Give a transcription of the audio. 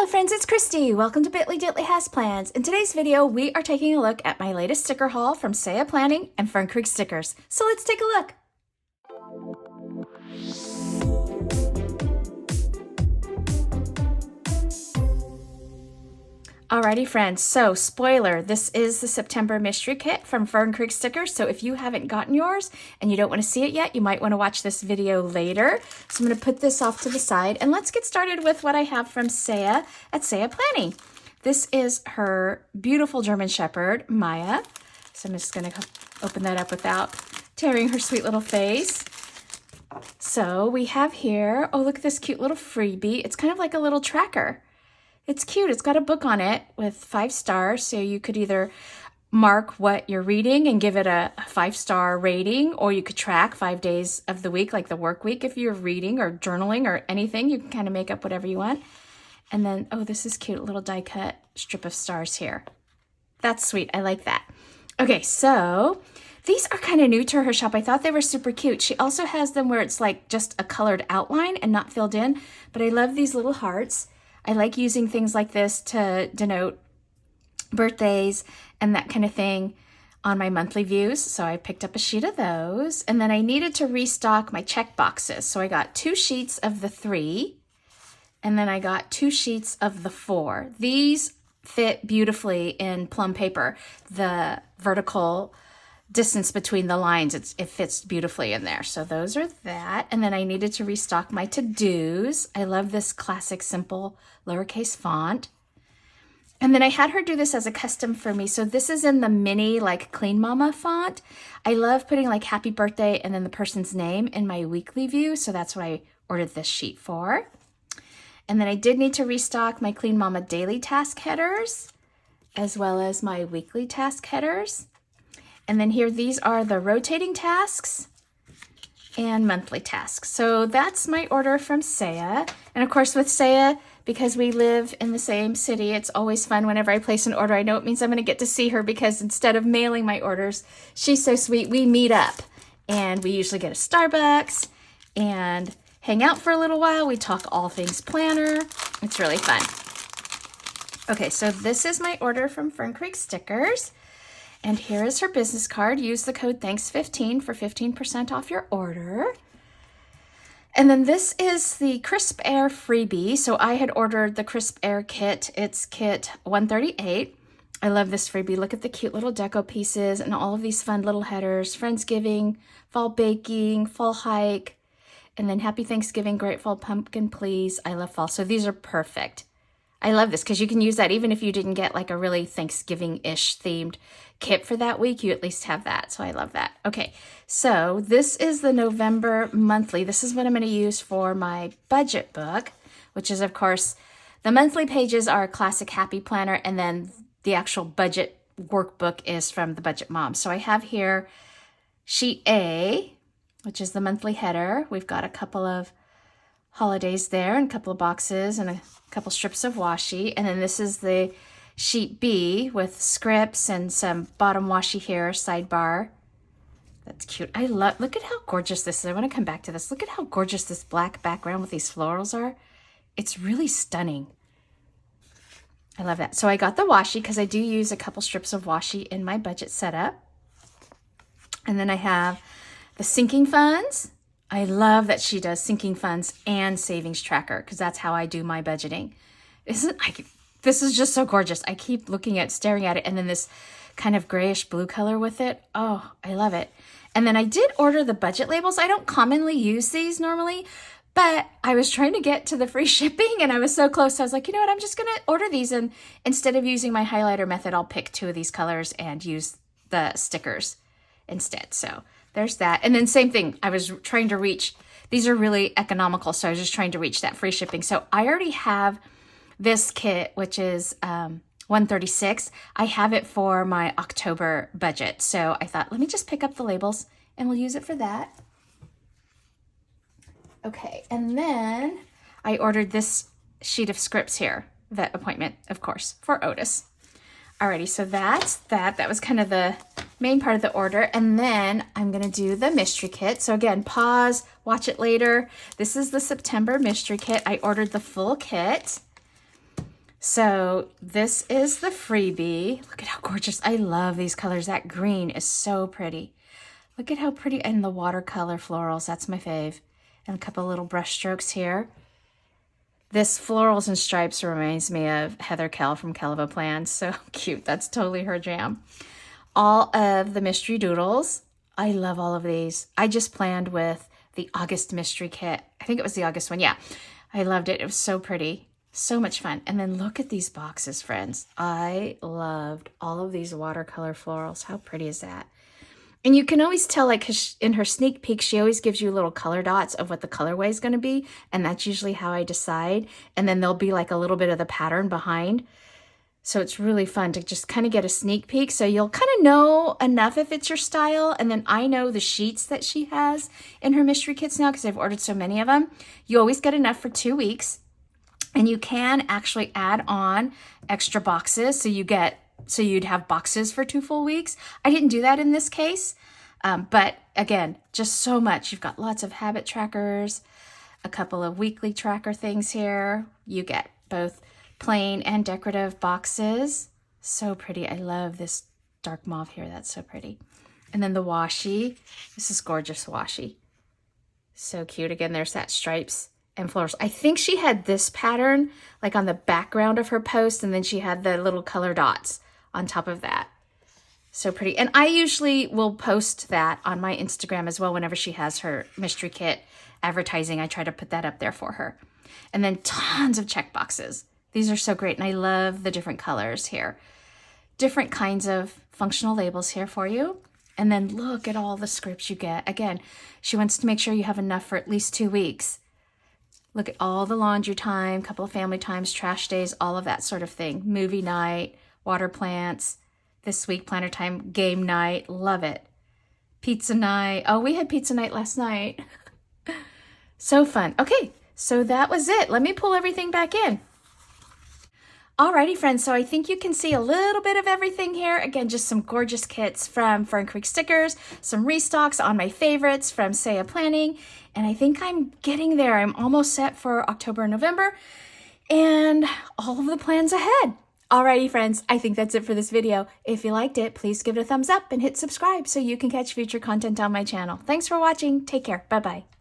Hello friends, it's Christy. Welcome to Bitly Diddly Has Plans. In today's video, we are taking a look at my latest sticker haul from Saia Planning and Fern Stickers. So let's take a look. Alrighty friends, so spoiler, this is the September mystery kit from Fern Stickers. So if you haven't gotten yours and you don't want to see it yet, you might want to watch this video later. So I'm going to put this off to the side and let's get started with what I have from Saia at Saia Planning. This is her beautiful German Shepherd, Maya. So I'm just going to open that up without tearing her sweet little face. So we have here, oh look at this cute little freebie. It's kind of like a little tracker. It's cute. It's got a book on it with 5 stars, so you could either mark what you're reading and give it a 5-star rating, or you could track 5 days of the week, like the work week if you're reading or journaling or anything. You can kind of make up whatever you want. And then, oh, this is cute, little die cut strip of stars here. That's sweet. I like that. Okay, so these are kind of new to her shop. I thought they were super cute. She also has them where it's like just a colored outline and not filled in, but I love these little hearts. I like using things like this to denote birthdays and that kind of thing on my monthly views. So I picked up a sheet of those, and then I needed to restock my check boxes. So I got 2 sheets of the 3, and then I got 2 sheets of the 4. These fit beautifully in plum paper. The vertical distance between the lines, it fits beautifully in there. So those are that. And then I needed to restock my to-dos. I love this classic simple lowercase font. And then I had her do this as a custom for me. So this is in the mini like Clean Mama font. I love putting like happy birthday and then the person's name in my weekly view. So that's what I ordered this sheet for. And then I did need to restock my Clean Mama daily task headers as well as my weekly task headers. And then here, these are the rotating tasks and monthly tasks. So that's my order from Saia. And of course with Saia, because we live in the same city, it's always fun whenever I place an order. I know it means I'm going to get to see her because instead of mailing my orders, she's so sweet. We meet up and we usually get a Starbucks and hang out for a little while. We talk all things planner. It's really fun. Okay, so this is my order from Fern Creek Stickers. And here is her business card. Use the code THANKS15 for 15% off your order. And then this is the Crisp Air freebie. So I had ordered the Crisp Air kit. It's kit 138. I love this freebie. Look at the cute little deco pieces and all of these fun little headers. Friendsgiving, fall baking, fall hike, and then happy Thanksgiving, great fall pumpkin, please. I love fall. So these are perfect. I love this because you can use that even if you didn't get like a really Thanksgiving-ish themed kit for that week, you at least have that. So I love that. Okay, so this is the November monthly. This is what I'm going to use for my budget book, which is, of course, the monthly pages are Classic Happy Planner, and then the actual budget workbook is from the Budget Mom. So I have here sheet A, which is the monthly header. We've got a couple of holidays there and a couple of boxes and a couple strips of washi. And then this is the sheet B with scripts and some bottom washi here, sidebar. That's cute. I love, look at how gorgeous this is. I want to come back to this. Look at how gorgeous this black background with these florals are. It's really stunning. I love that. So I got the washi because I do use a couple strips of washi in my budget setup. And then I have the sinking funds. I love that she does sinking funds and savings tracker because that's how I do my budgeting. This is just so gorgeous. I keep staring at it, and then this kind of grayish blue color with it. Oh, I love it. And then I did order the budget labels. I don't commonly use these normally, but I was trying to get to the free shipping and I was so close. I was like, you know what? I'm just going to order these, and instead of using my highlighter method, I'll pick 2 of these colors and use the stickers instead. So there's that. And then same thing, I was trying to reach, these are really economical, so I was just trying to reach that free shipping. So I already have this kit, which is 136. I have it for my October budget. So I thought, let me just pick up the labels and we'll use it for that. Okay, and then I ordered this sheet of scripts here, vet appointment, of course, for Otis. Alrighty, so that's that. That was kind of the main part of the order. And then I'm going to do the mystery kit. So again, pause, watch it later. This is the September mystery kit. I ordered the full kit. So this is the freebie. Look at how gorgeous. I love these colors. That green is so pretty. Look at how pretty. And the watercolor florals, that's my fave. And a couple little brush strokes here. This florals and stripes reminds me of Heather Kell from Kell of a Plan. So cute. That's totally her jam. All of the mystery doodles. I love all of these. I just planned with the August mystery kit. I think it was the August one. Yeah, I loved it. It was so pretty. So much fun. And then look at these boxes, friends. I loved all of these watercolor florals. How pretty is that? And you can always tell, like, 'cause in her sneak peek, she always gives you little color dots of what the colorway is going to be. And that's usually how I decide. And then there'll be like a little bit of the pattern behind. So it's really fun to just kind of get a sneak peek. So you'll kind of know enough if it's your style. And then I know the sheets that she has in her mystery kits now because I've ordered so many of them. You always get enough for 2 weeks. And you can actually add on extra boxes. So you'd have boxes for 2 full weeks. I didn't do that in this case. But again, just so much. You've got lots of habit trackers, a couple of weekly tracker things here. You get both plain and decorative boxes. So pretty. I love this dark mauve here. That's so pretty. And then the washi. This is gorgeous washi. So cute. Again, there's that stripes and florals. I think she had this pattern like on the background of her post, and then she had the little color dots on top of that. So pretty. And I usually will post that on my Instagram as well whenever she has her mystery kit advertising. I try to put that up there for her. And then tons of check boxes. These are so great, and I love the different colors here. Different kinds of functional labels here for you. And then look at all the scripts you get. Again, she wants to make sure you have enough for at least 2 weeks. Look at all the laundry time, couple of family times, trash days, all of that sort of thing. Movie night, water plants, this week, planner time, game night. Love it. Pizza night. Oh, we had pizza night last night. So fun. Okay, so that was it. Let me pull everything back in. Alrighty, friends, so I think you can see a little bit of everything here. Again, just some gorgeous kits from Fern Creek Stickers, some restocks on my favorites from Saia Planning, and I think I'm getting there. I'm almost set for October and November, and all of the plans ahead. Alrighty, friends, I think that's it for this video. If you liked it, please give it a thumbs up and hit subscribe so you can catch future content on my channel. Thanks for watching. Take care. Bye-bye.